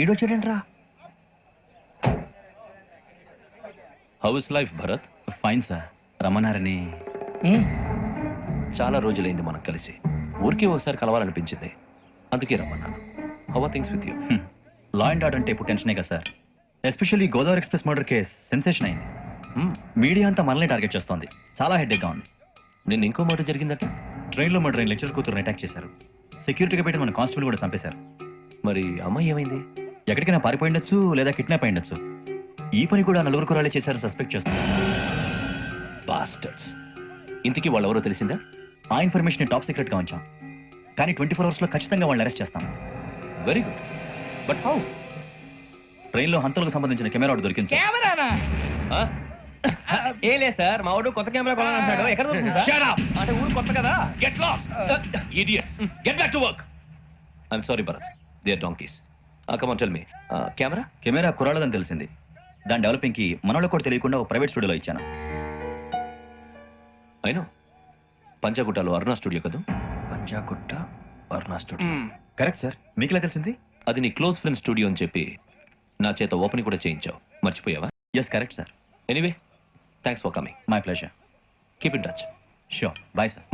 ఈడొచ్చాడంట్రా. How is life Bharat? Fine sir. రమ్మన్నారని. చాలా రోజులైంది మనం కలిసి. ఊరికి ఒకసారి కలవాలనిపించింది, అందుకే రమ్మన్నాను. How are things with you? Law and order అంటే ఇప్పుడు టెన్షనే కదా sir. Especially Godavari express murder case sensation అయింది. మీడియా అంతా మనల్ని టార్గెట్ చేస్తోంది. చాలా హెడ్ఏక్గా ఉంది. నిన్న ఇంకో మాట జరిగిందట. ట్రైన్లో మా ట్రైన్ లెక్చర్ కూతురుని అటాక్ చేశారు. సెక్యూరిటీగా పెట్టి మన కానిస్టేబుల్ కూడా చంపేశారు. మరి అమ్మాయి ఏమైంది? ఎక్కడికైనా పారిపోయిండొచ్చు, లేదా కిడ్నాప్ అయ్యుండొచ్చు. ఈ పని కూడా నలుగురు కురాలే చేశారని సస్పెక్ట్ చేస్తున్నారు. బాస్టర్స్. ఇంతకీ వాళ్ళు ఎవరో తెలిసిందా? ఆ ఇన్ఫర్మేషన్ టాప్ సీక్రెట్గా ఉంచాం, కానీ 24 అవర్స్లో ఖచ్చితంగా వాళ్ళని అరెస్ట్ చేస్తాం. Very good. But how? ట్రైన్లో హంతలకు సంబంధించిన కెమెరా ఒకటి దొరికింది సార్. కెమెరానా? ఏం లేదు సార్, మా వాడు కొత్త కెమెరా కొనాలంటున్నాడు. ఎక్కడ దొరుకుతుంది సార్? Shut up! అంటే ఊరు కొత్త కదా. Get lost! Idiots! Get back to work! I'm sorry, Bharat. They are donkeys. Come on, tell me. Camera? Camera కురాలదని తెలిసింది. దాని డెవలపింగ్కి మనోళ్ళకి కూడా తెలియకుండా ఒక ప్రైవేట్ స్టూడియోలో ఇచ్చాను. I know. పంజాగుట్టలో అరుణా స్టూడియో కదా? Panjagutta Aruna studio. Correct sir. మీకు ఎలా తెలిసింది? అది నీ క్లోజ్ ఫ్రెండ్ స్టూడియో అని చెప్పి నా చేత ఓపెనింగ్ కూడా చేయించావు. మర్చిపోయావా? Yes correct sir. Anyway, thanks for coming. My pleasure. Keep in touch. Sure. Bye sir.